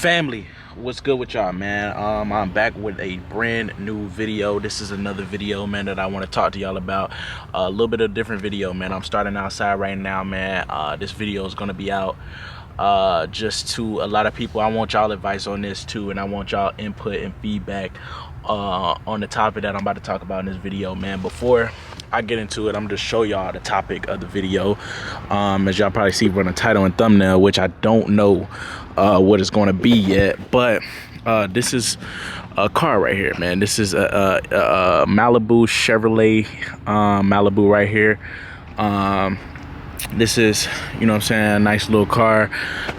Family, what's good with y'all, man? I'm back with a brand new video. This is another video, man, that I want to talk to y'all about. A little bit of a different video, man. I'm starting outside right now, man. This video is gonna be out just to a lot of people. I want y'all advice on this too, and I want y'all input and feedback on the topic that I'm about to talk about in this video, man. Before I get into it, I'm just show y'all the topic of the video. As y'all probably see from the title and thumbnail, which I don't know what it's going to be yet, but this is a car right here, man. This is a Malibu, Chevrolet Malibu right here. This is, you know what I'm saying, a nice little car,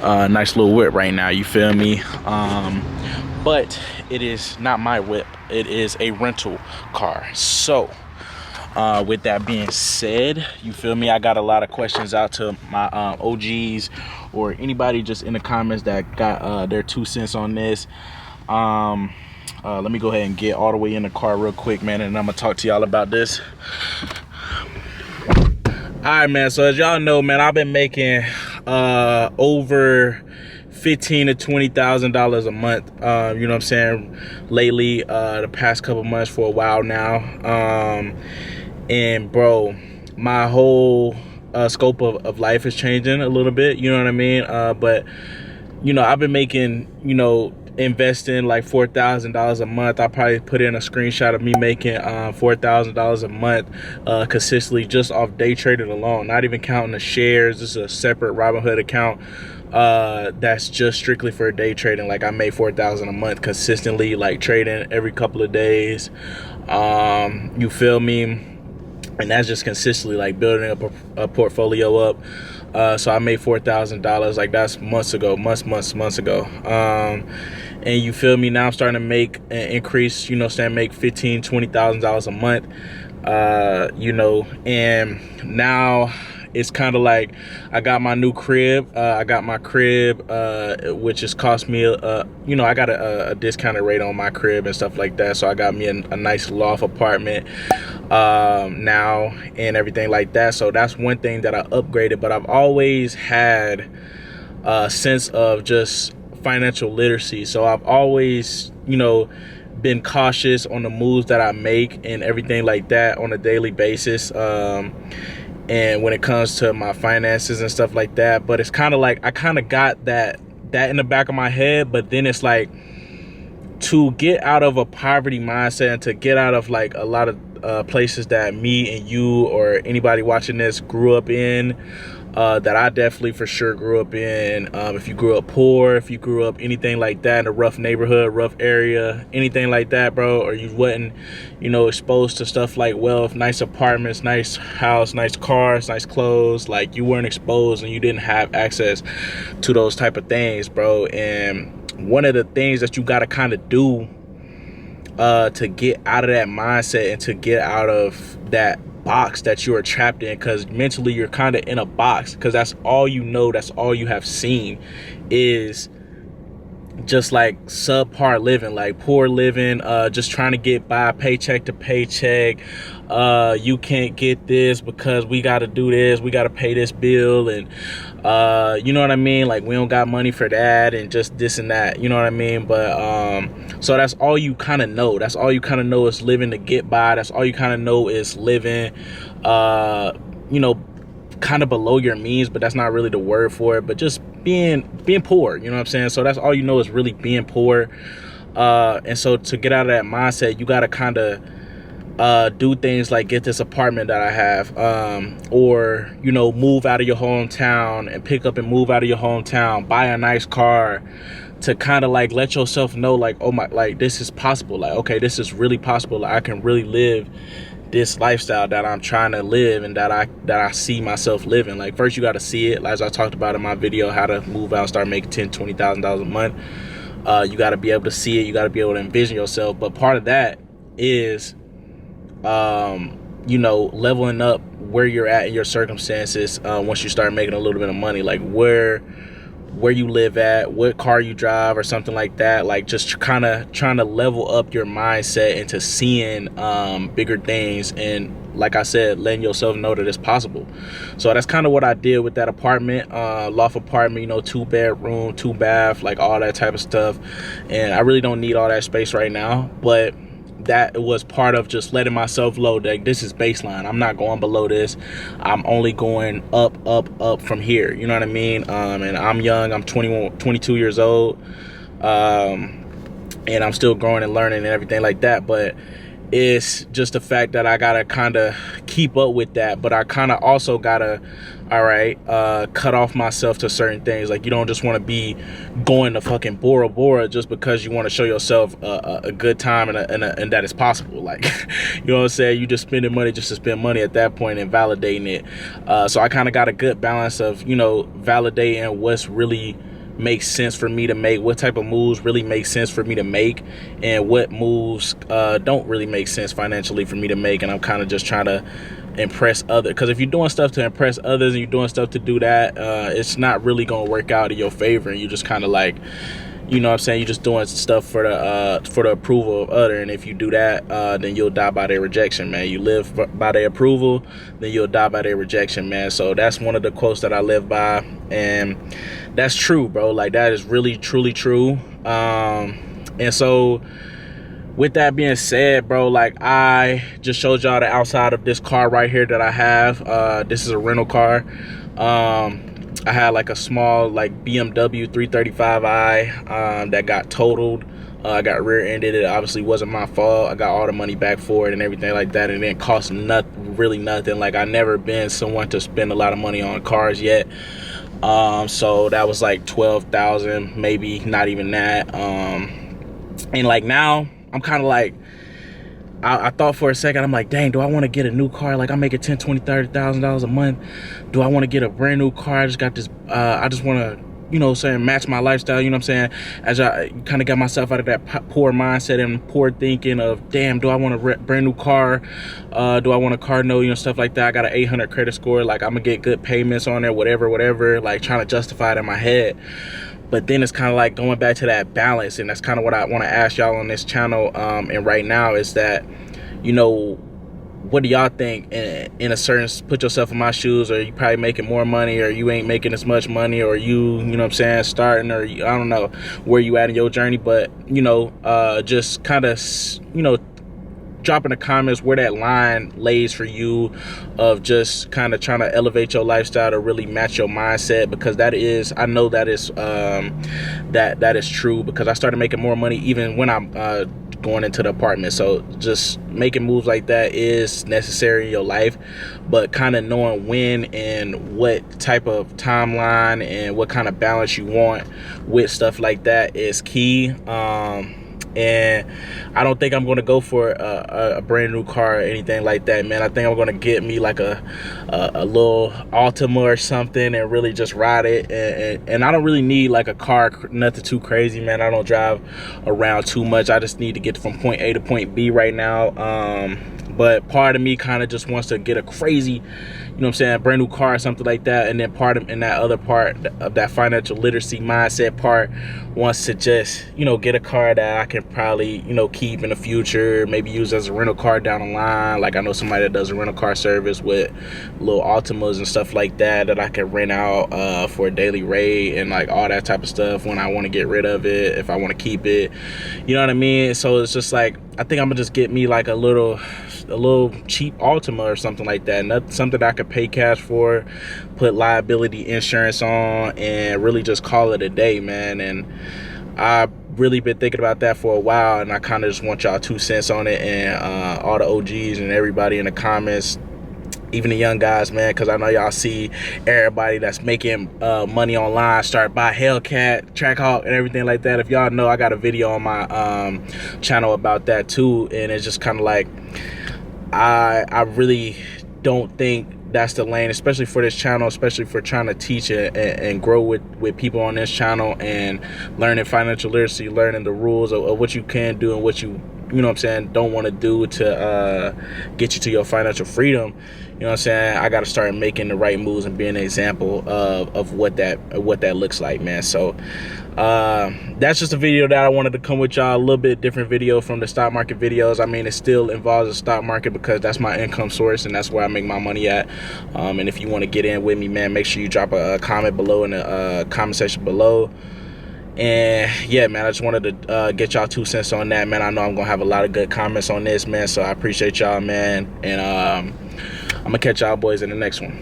nice little whip right now, you feel me? But it is not my whip. It is a rental car. So with that being said, you feel me, I got a lot of questions out to my OGs or anybody just in the comments that got their 2 cents on this. Let me go ahead and get all the way in the car real quick, man, and I'm gonna talk to y'all about this. All right, man, so as y'all know, man, I've been making over $15,000 to $20,000 a month, you know what I'm saying, lately, the past couple months, for a while now. And bro, my whole scope of life is changing a little bit, you know what I mean? But you know, I've been making, you know, investing like $4,000 a month. I probably put in a screenshot of me making $4,000 a month consistently just off day trading alone, not even counting the shares. This is a separate Robinhood account that's just strictly for day trading. Like, I made $4,000 a month consistently, like trading every couple of days, you feel me? And that's just consistently like building up a portfolio up. So I made $4,000, like that's months ago, months ago. And you feel me, now I'm starting to make an increase, you know, make $15,000, $20,000 a month, you know. And now it's kind of like I got my new crib. I got my crib, which has cost me, you know, I got a discounted rate on my crib and stuff like that. So I got me a nice loft apartment now and everything like that. So that's one thing that I upgraded. But I've always had a sense of just financial literacy. So I've always, you know, been cautious on the moves that I make and everything like that on a daily basis. And when it comes to my finances and stuff like that, but it's kind of like I kind of got that in the back of my head, but then it's like, to get out of a poverty mindset and to get out of like a lot of places that me and you or anybody watching this grew up in, that I definitely for sure grew up in. If you grew up poor, if you grew up anything like that in a rough neighborhood, rough area, anything like that, bro, or you wasn't, you know, exposed to stuff like wealth, nice apartments, nice house, nice cars, nice clothes, like you weren't exposed and you didn't have access to those type of things, bro. And one of the things that you got to kind of do to get out of that mindset and to get out of that box that you are trapped in, because mentally you're kind of in a box, because that's all you know, that's all you have seen is just like subpar living, like poor living, just trying to get by paycheck to paycheck. You can't get this because we got to do this, we got to pay this bill, and you know what I mean, like we don't got money for that, and just this and that, you know what I mean? But so that's all you kind of know. That's all you kind of know is living to get by. That's all you kind of know is living you know, kind of below your means, but that's not really the word for it, but just being poor, you know what I'm saying? So that's all you know is really being poor. And so to get out of that mindset, you got to kind of do things like get this apartment that I have, or, you know, move out of your hometown and pick up and move out of your hometown, buy a nice car, to kind of like let yourself know, like, oh my, like this is possible. Like, okay, this is really possible. Like, I can really live this lifestyle that I'm trying to live and that I see myself living. Like, first you got to see it, as I talked about in my video, how to move out and start making $10,000, $20,000 a month. You got to be able to see it, you got to be able to envision yourself. But part of that is you know, leveling up where you're at in your circumstances. Once you start making a little bit of money, like where you live at, what car you drive or something like that, like just kind of trying to level up your mindset into seeing bigger things and like I said, letting yourself know that it's possible. So that's kind of what I did with that apartment, loft apartment, you know, 2-bedroom, 2-bath, like all that type of stuff. And I really don't need all that space right now, but that was part of just letting myself know that this is baseline. I'm not going below this. I'm only going up from here. You know what I mean? And I'm young. I'm 21, 22 years old. And I'm still growing and learning and everything like that. But it's just the fact that I gotta kind of keep up with that, but I kind of also gotta, all right, cut off myself to certain things. Like, you don't just want to be going to fucking Bora Bora just because you want to show yourself a good time and that it's possible. Like, you know what I'm saying? You just spending money just to spend money at that point and validating it. So I kind of got a good balance of, you know, validating what's really makes sense for me to make, what type of moves really make sense for me to make, and what moves don't really make sense financially for me to make. And I'm kind of just trying to impress others, because if you're doing stuff to impress others and you're doing stuff to do that, it's not really gonna work out in your favor, and you just kind of like, you know what I'm saying, you're just doing stuff for the approval of others. And if you do that, then you'll die by their rejection, man. You live by their approval, then you'll die by their rejection, man. So that's one of the quotes that I live by, and that's true, bro. Like, that is really truly true. And so with that being said, bro, like, I just showed y'all the outside of this car right here that I have. This is a rental car. I had like a small like BMW 335i that got totaled. I got rear-ended. It obviously wasn't my fault. I got all the money back for it and everything like that, and it didn't cost really nothing. Like, I never been someone to spend a lot of money on cars yet. So that was like $12,000, maybe not even that. And like, now I'm kind of like, I thought for a second, I'm like, dang, do I want to get a new car? Like, I'm making $10,000, $20,000, $30,000 a month. Do I want to get a brand new car? I just got this, I just want to, you know, saying, match my lifestyle, you know what I'm saying? As I kind of got myself out of that poor mindset and poor thinking of, damn, do I want a brand new car? Do I want a car note, you know, stuff like that. I got an 800 credit score. Like, I'm gonna get good payments on there, whatever, like trying to justify it in my head. But then it's kind of like going back to that balance, and that's kind of what I want to ask y'all on this channel. And right now is that, you know, what do y'all think in a certain, put yourself in my shoes, or you probably making more money, or you ain't making as much money, or you know what I'm saying, starting, or I don't know where you at in your journey, but, you know, just kind of, you know, drop in the comments where that line lays for you of just kind of trying to elevate your lifestyle to really match your mindset, because that is, I know that is that is true, because I started making more money even when I'm going into the apartment. So just making moves like that is necessary in your life, but kind of knowing when and what type of timeline and what kind of balance you want with stuff like that is key. And I don't think I'm going to go for a brand new car or anything like that, man. I think I'm going to get me like a little Altima or something and really just ride it. And I don't really need like a car, nothing too crazy, man. I don't drive around too much. I just need to get from point A to point B right now. But part of me kind of just wants to get a crazy, you know what I'm saying, brand new car or something like that. And then in that other part of that financial literacy mindset part wants to just, you know, get a car that I can probably, you know, keep in the future, maybe use as a rental car down the line. Like, I know somebody that does a rental car service with little Altimas and stuff like that I can rent out for a daily rate, and like all that type of stuff when I want to get rid of it, if I want to keep it, you know what I mean? So it's just like, I think I'm gonna just get me like a little cheap Altima or something like that. Not something that I could pay cash for, put liability insurance on, and really just call it a day, man. And I've really been thinking about that for a while, and I kind of just want y'all 2 cents on it, and all the OGs and everybody in the comments, even the young guys, man, because I know y'all see everybody that's making money online start by Hellcat, Trackhawk, and everything like that. If y'all know, I got a video on my channel about that too, and it's just kind of like, I really don't think that's the lane, especially for this channel, especially for trying to teach and grow with people on this channel, and learning financial literacy, learning the rules of what you can do and what you know what I'm saying, don't want to do to get you to your financial freedom. You know what I'm saying? I got to start making the right moves and being an example of what that looks like, man. So That's just a video that I wanted to come with y'all, a little bit different video from the stock market videos. I mean, it still involves the stock market because that's my income source and that's where I make my money at. And if you want to get in with me, man, make sure you drop a comment below in the comment section below. And yeah, man, I just wanted to get y'all 2 cents on that, man. I know I'm gonna have a lot of good comments on this, man, so I appreciate y'all, man. And I'm gonna catch y'all boys in the next one.